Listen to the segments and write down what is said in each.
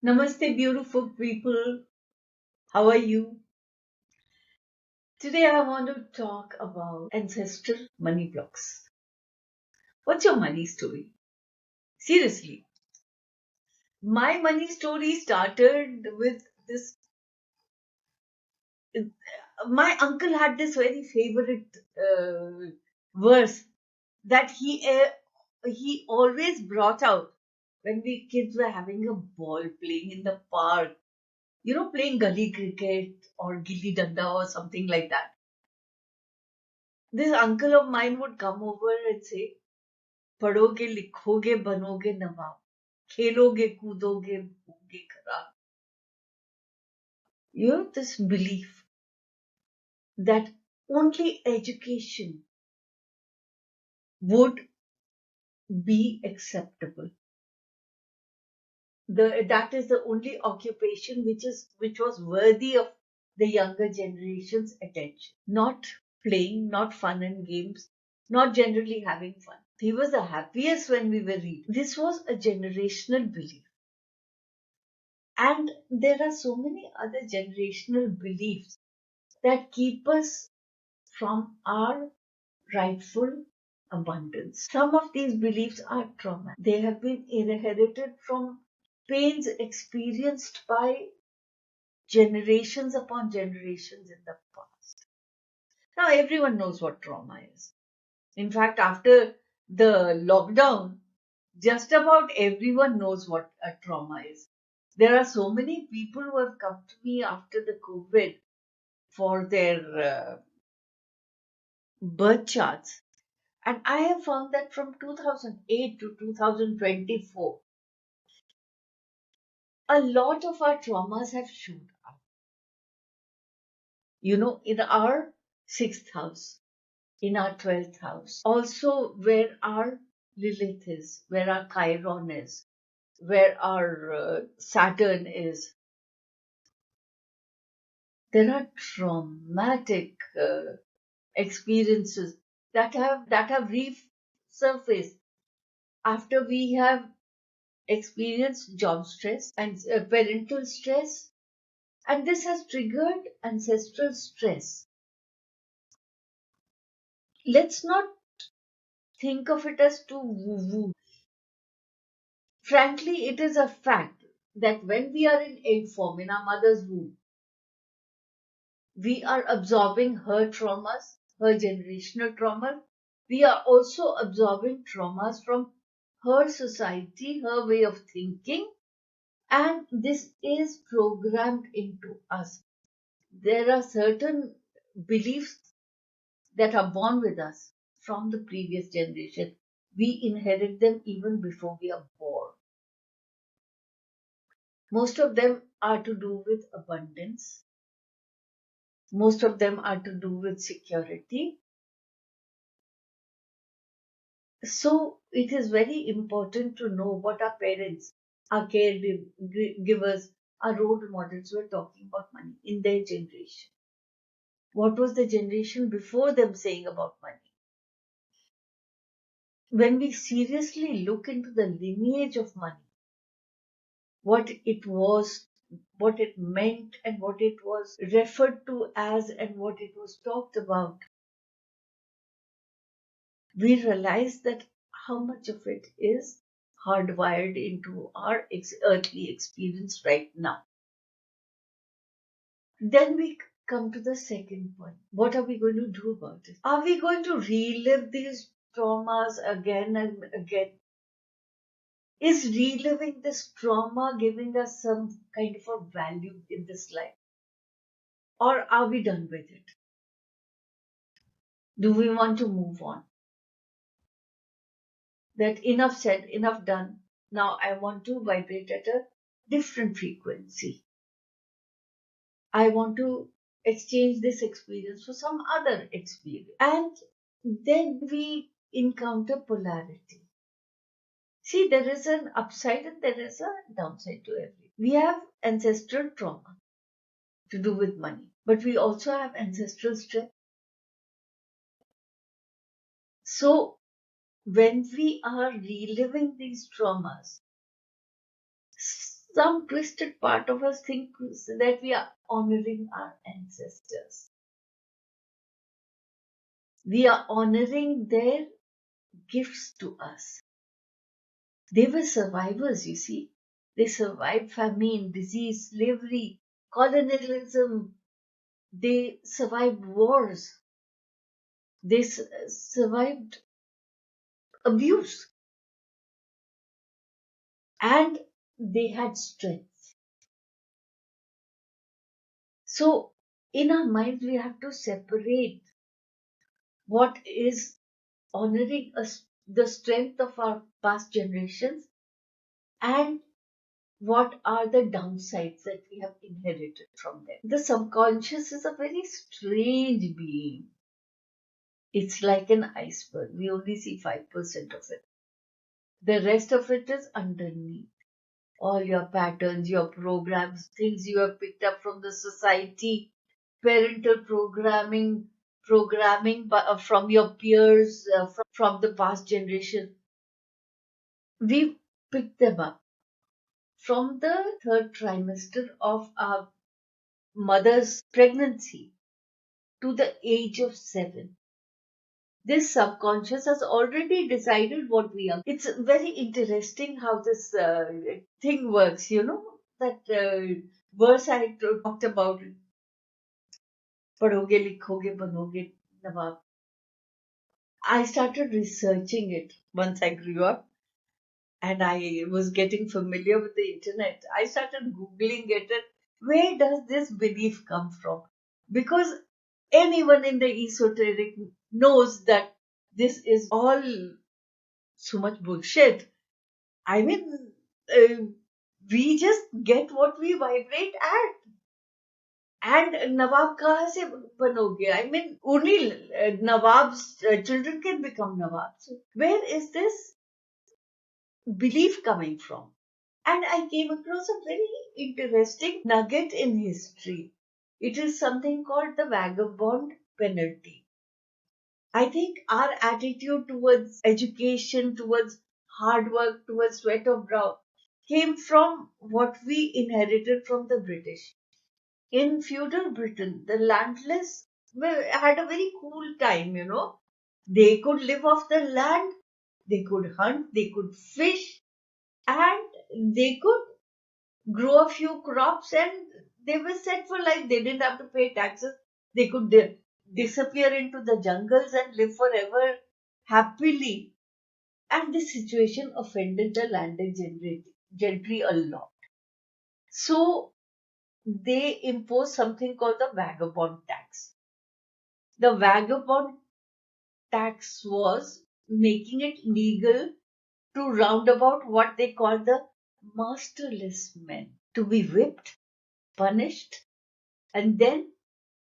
Namaste, beautiful people. How are you? Today, I want to talk about ancestral money blocks. What's your money story? Seriously, my money story started with this. My uncle had this very favorite verse that he always brought out when we kids were having a ball playing in the park. Playing gully cricket or gilli danda or something like that. This uncle of mine would come over and say, पढ़ोगे लिखोगे बनोगे नवाब खेलोगे कूदोगे होगे खराब. This belief that only education would be acceptable. That is the only occupation which was worthy of the younger generation's attention. Not playing, not fun and games, not generally having fun. He was the happiest when we were reading. This was a generational belief. And there are so many other generational beliefs that keep us from our rightful abundance. Some of these beliefs are trauma. They have been inherited from pains experienced by generations upon generations in the past. Now, everyone knows what trauma is. In fact, after the lockdown, just about everyone knows what a trauma is. There are so many people who have come to me after the COVID for their birth charts. And I have found that from 2008 to 2024, a lot of our traumas have shown up. In our sixth house, in our 12th house, also where our Lilith is, where our Chiron is, where our Saturn is. There are traumatic experiences that have resurfaced after we have experienced job stress and parental stress, and this has triggered ancestral stress. Let's not think of it as too woo woo. Frankly, it is a fact that when we are in egg form in our mother's womb, we are absorbing her traumas, her generational traumas. We are also absorbing traumas from her society, her way of thinking, and this is programmed into us. There are certain beliefs that are born with us from the previous generation. We inherit them even before we are born. Most of them are to do with abundance. Most of them are to do with security. So it is very important to know what our parents, our caregivers, our role models were talking about money in their generation. What was the generation before them saying about money? When we seriously look into the lineage of money, what it was, what it meant, and what it was referred to as, and what it was talked about, we realize that how much of it is hardwired into our earthly experience right now. Then we come to the second point. What are we going to do about it? Are we going to relive these traumas again and again? Is reliving this trauma giving us some kind of a value in this life? Or are we done with it? Do we want to move on? That enough said, enough done. Now I want to vibrate at a different frequency. I want to exchange this experience for some other experience. And then we encounter polarity. See, there is an upside and there is a downside to everything. We have ancestral trauma to do with money, but we also have ancestral stress. So when we are reliving these traumas, some twisted part of us thinks that we are honoring our ancestors. We are honoring their gifts to us. They were survivors, you see. They survived famine, disease, slavery, colonialism. They survived wars. They survived abuse. And they had strength. So, in our minds, we have to separate what is honoring us, the strength of our past generations, and what are the downsides that we have inherited from them. The subconscious is a very strange being. It's like an iceberg. We only see 5% of it. The rest of it is underneath. All your patterns, your programs, things you have picked up from the society, parental programming from your peers, from the past generation. We picked them up from the third trimester of our mother's pregnancy to the age of 7. This subconscious has already decided what we are. It's very interesting how this thing works, that verse I talked about. पढ़ोगे लिखोगे बनोगे नवाब. I started researching it once I grew up and I was getting familiar with the internet. I started Googling it and where does this belief come from? Because anyone in the esoteric knows that this is all so much bullshit. I mean, uh, we just get what we vibrate at. And Nawab kahan se banoge? I mean, only Nawab's children can become Nawabs. Where is this belief coming from? And I came across a very interesting nugget in history. It is something called the vagabond penalty. I think our attitude towards education, towards hard work, towards sweat of brow came from what we inherited from the British. In feudal Britain, the landless had a very cool time. They could live off the land, they could hunt, they could fish, and they could grow a few crops and they were set for life. They didn't have to pay taxes. They could disappear into the jungles and live forever happily. And this situation offended the landed gentry a lot. So they imposed something called the vagabond tax. The vagabond tax was making it legal to round about what they call the masterless men to be whipped, punished, and then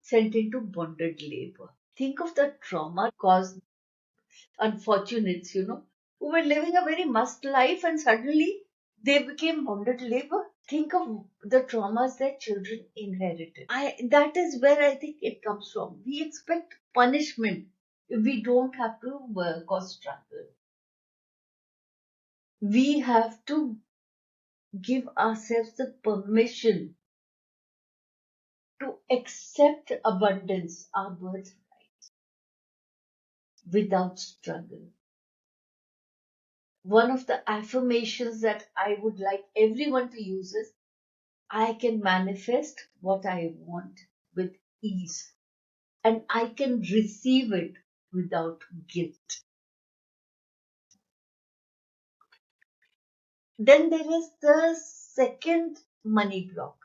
sent into bonded labor. Think of the trauma caused unfortunates, who were living a very must life and suddenly they became bonded labor. Think of the traumas that children inherited. That is where I think it comes from. We expect punishment if we don't have to work or struggle. We have to give ourselves the permission to accept abundance, our birthright, without struggle. One of the affirmations that I would like everyone to use is I can manifest what I want with ease and I can receive it without guilt. Then there is the second money block,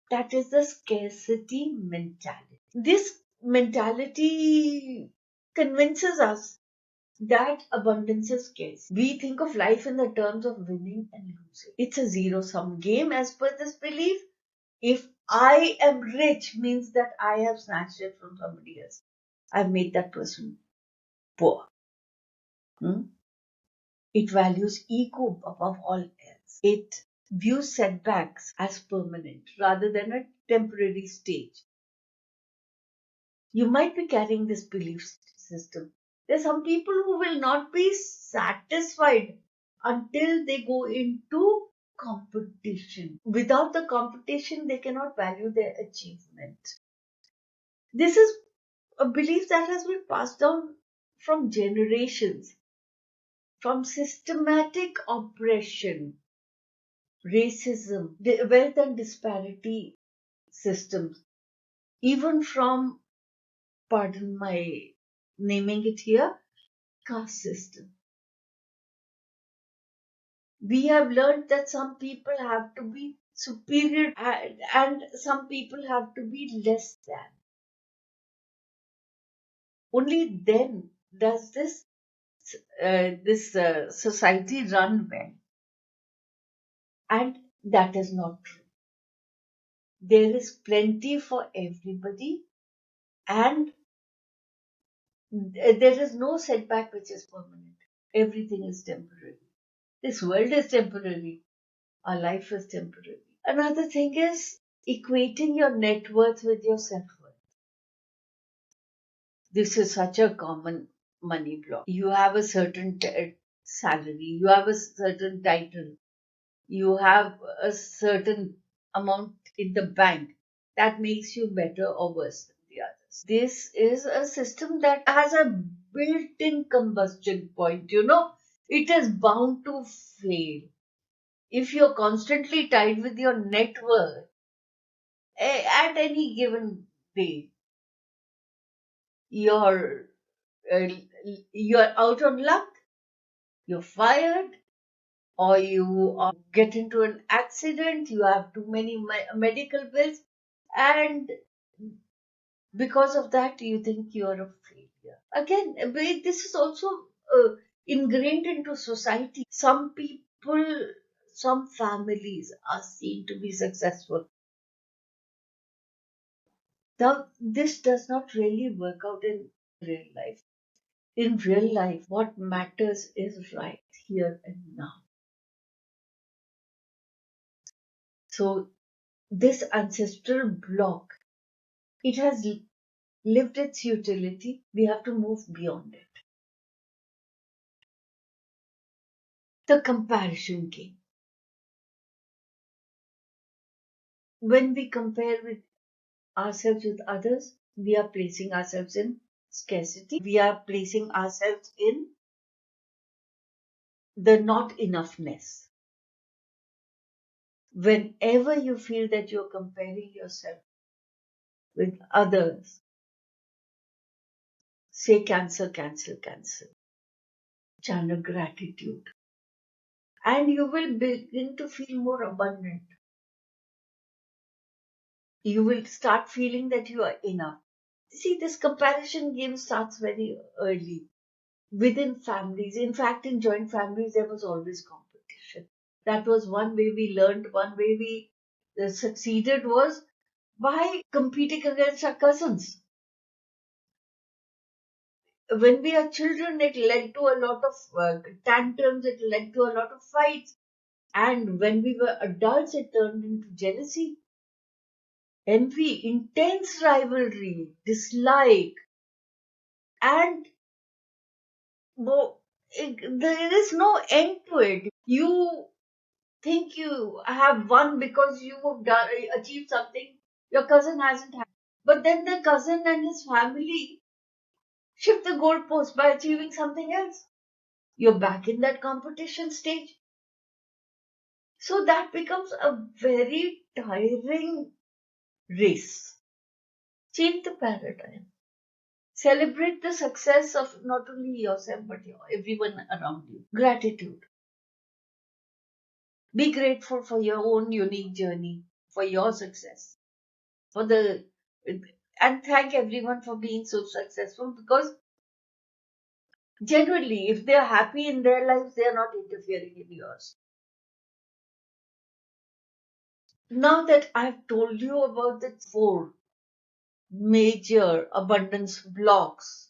that is the scarcity mentality. This mentality convinces us that abundance is scarce. We think of life in the terms of winning and losing. It's a zero sum game as per this belief. If I am rich means that I have snatched it from somebody else. I've made that person poor. Hmm? It values ego above all else. It views setbacks as permanent rather than a temporary stage. You might be carrying this belief system. There's some people who will not be satisfied until they go into competition. Without the competition, they cannot value their achievement. This is a belief that has been passed down from generations, from systematic oppression, racism, wealth and disparity systems, even from, pardon my naming it here, caste system. We have learned that some people have to be superior and some people have to be less than. Only then does this society run well, and that is not true. There is plenty for everybody, and there is no setback which is permanent. Everything is temporary. This world is temporary. Our life is temporary. Another thing is equating your net worth with your self worth. This is such a common money block. You have a certain salary, you have a certain title, you have a certain amount in the bank that makes you better or worse than the others. This is a system that has a built in combustion point, it is bound to fail. If you're constantly tied with your net worth at any given day, you're uh, you're out on luck, you're fired, or you get into an accident, you have too many medical bills, and because of that, you think you're a failure. Again, this is also ingrained into society. Some people, some families are seen to be successful. Now, this does not really work out in real life. In real life, what matters is right here and now. So, this ancestral block, it has lived its utility. We have to move beyond it. The comparison game. When we compare with ourselves with others, we are placing ourselves in scarcity. We are placing ourselves in the not enoughness. Whenever you feel that you're comparing yourself with others, say cancel, cancel, cancel. Channel gratitude. And you will begin to feel more abundant. You will start feeling that you are enough. See, this comparison game starts very early within families. In fact, in joint families, there was always competition. That was one way we learned, one way we succeeded was by competing against our cousins. When we are children, it led to a lot of tantrums, it led to a lot of fights. And when we were adults, it turned into jealousy, envy, intense rivalry, dislike, and there is no end to it. You think you have won because you have achieved something your cousin hasn't had. But then the cousin and his family shift the goalpost by achieving something else. You're back in that competition stage. So that becomes a very tiring race. Change the paradigm. Celebrate the success of not only yourself but everyone around you. Gratitude. Be grateful for your own unique journey, for your success, for the and thank everyone for being so successful because generally, if they are happy in their lives, they are not interfering in yours. Now that I've told you about the four major abundance blocks,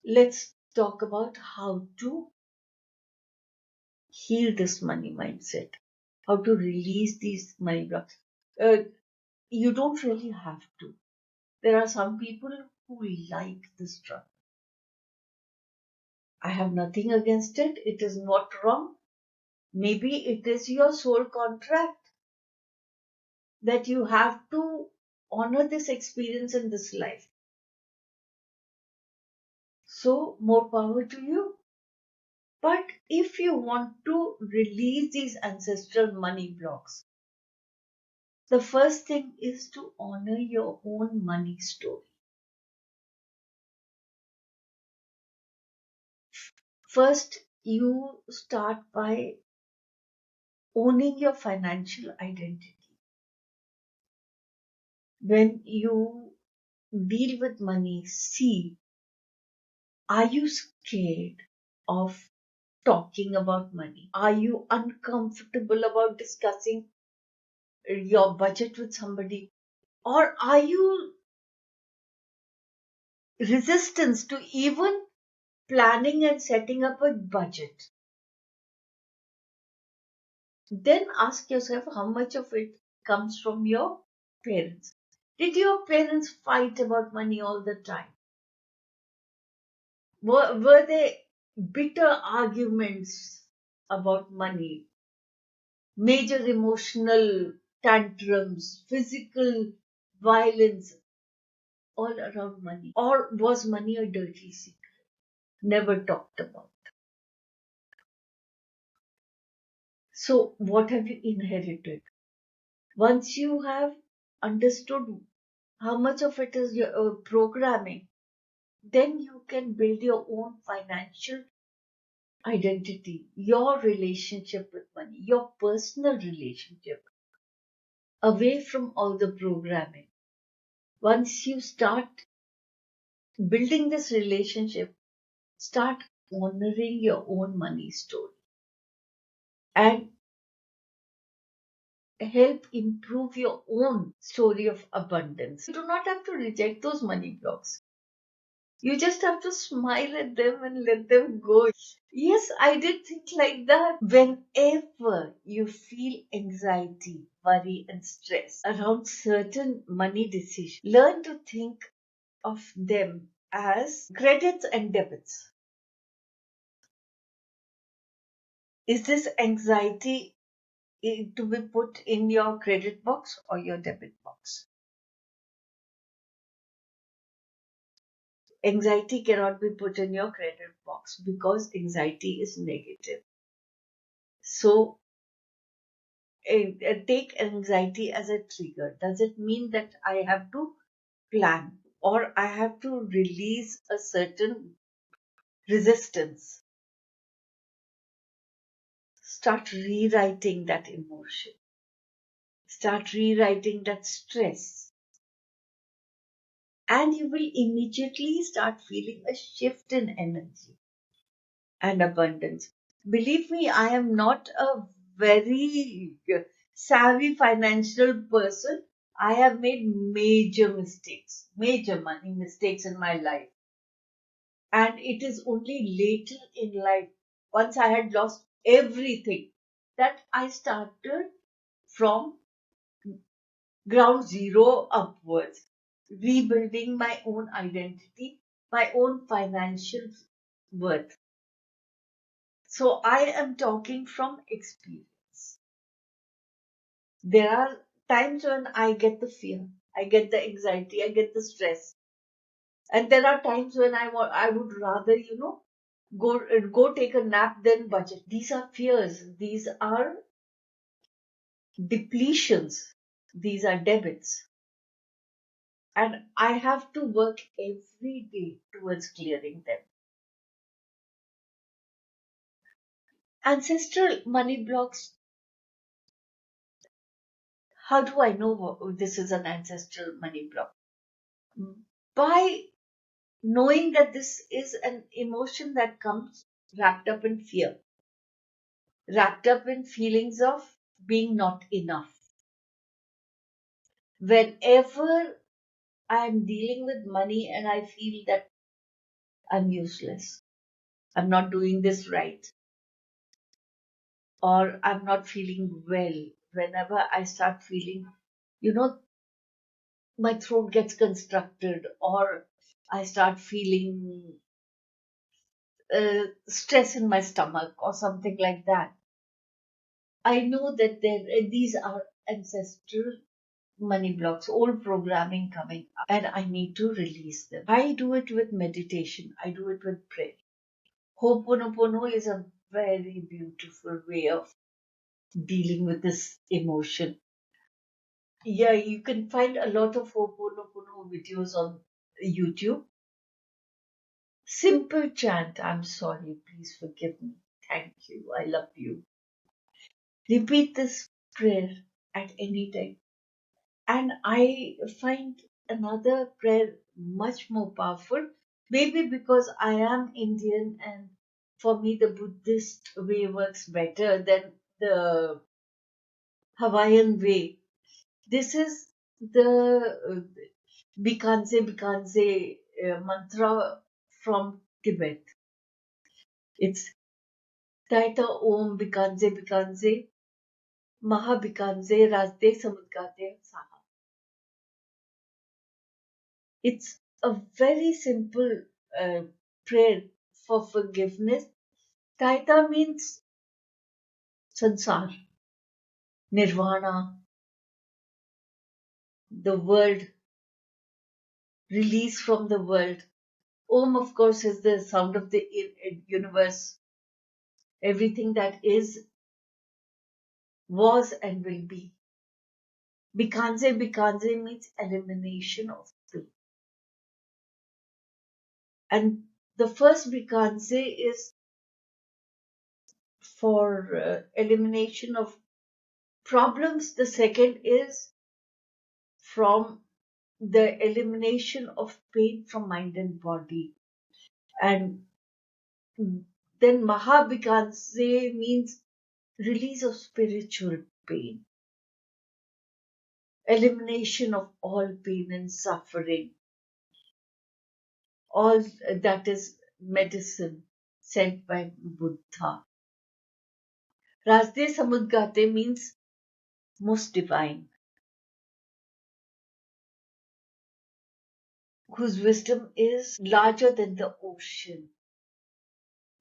let's talk about how to heal this money mindset, how to release these money blocks. Uh, you don't really have to. There are some people who like the struggle. I have nothing against it. It is not wrong. Maybe it is your soul contract that you have to honor this experience in this life. So, more power to you. But if you want to release these ancestral money blocks, the first thing is to honor your own money story. First, you start by owning your financial identity. When you deal with money, see, are you scared of talking about money? Are you uncomfortable about discussing your budget with somebody? Or are you resistant to even planning and setting up a budget? Then ask yourself how much of it comes from your parents. Did your parents fight about money all the time? Were there bitter arguments about money, major emotional tantrums, physical violence all around money? Or was money a dirty secret, never talked about? So, what have you inherited? Once you have understood how much of it is your programming, then you can build your own financial identity, your relationship with money, your personal relationship, away from all the programming. Once you start building this relationship, start honoring your own money story and help improve your own story of abundance. You do not have to reject those money blocks. You just have to smile at them and let them go. Yes, I did think like that. Whenever you feel anxiety, worry, and stress around certain money decisions, learn to think of them as credits and debits. Is this anxiety to be put in your credit box or your debit box? Anxiety cannot be put in your credit box because anxiety is negative. So take anxiety as a trigger. Does it mean that I have to plan or I have to release a certain resistance? Start rewriting that emotion. Start rewriting that stress. And you will immediately start feeling a shift in energy and abundance. Believe me, I am not a very savvy financial person. I have made major mistakes, major money mistakes in my life. And it is only later in life, once I had lost everything, that I started from ground zero upwards, rebuilding my own identity, my own financial worth. So I am talking from experience. There are times when I get the fear, I get the anxiety, I get the stress. And there are times when I would rather, go take a nap than budget. These are fears. These are depletions. These are debits. And I have to work every day towards clearing them. Ancestral money blocks. How do I know this is an ancestral money block? By knowing that this is an emotion that comes wrapped up in fear, wrapped up in feelings of being not enough. Whenever I'm dealing with money and I feel that I'm useless, I'm not doing this right, or I'm not feeling well, whenever I start feeling, you know, my throat gets constructed, or I start feeling stress in my stomach, or something like that, I know that these are ancestral money blocks, old programming coming up, and I need to release them. I do it with meditation, I do it with prayer. Hoponopono is a very beautiful way of dealing with this emotion. Yeah, you can find a lot of Hoponopono videos on YouTube. Simple chant, I'm sorry, please forgive me. Thank you, I love you. Repeat this prayer at any time. And I find another prayer much more powerful, maybe because I am Indian and for me the Buddhist way works better than the Hawaiian way. This is the Bekanze mantra from Tibet. It's Teyata Om Bekanze Bekanze Maha Bekanze Razde Samudgate Saha. It's a very simple uh, prayer for forgiveness. Taita means sansar, nirvana, the world, release from the world. Om, of course, is the sound of the universe. Everything that is, was, and will be. Bekanze, Bekanze means elimination of pain. And the first Bekanze is for elimination of problems. The second is from the elimination of pain from mind and body. And then Mahabhikanse means release of spiritual pain, elimination of all pain and suffering, all that is medicine sent by Buddha. Rasde Samudgate means most divine, whose wisdom is larger than the ocean.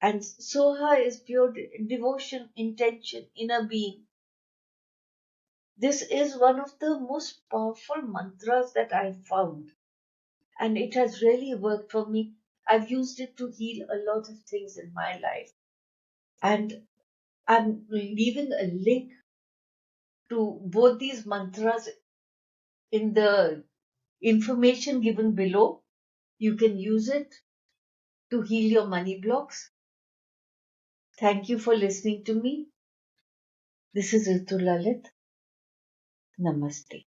And Soha is pure devotion, intention, inner being. This is one of the most powerful mantras that I've found, and it has really worked for me. I've used it to heal a lot of things in my life, and I'm leaving a link to both these mantras in the information given below. You can use it to heal your money blocks. Thank you for listening to me. This is Ritu Lalit. Namaste.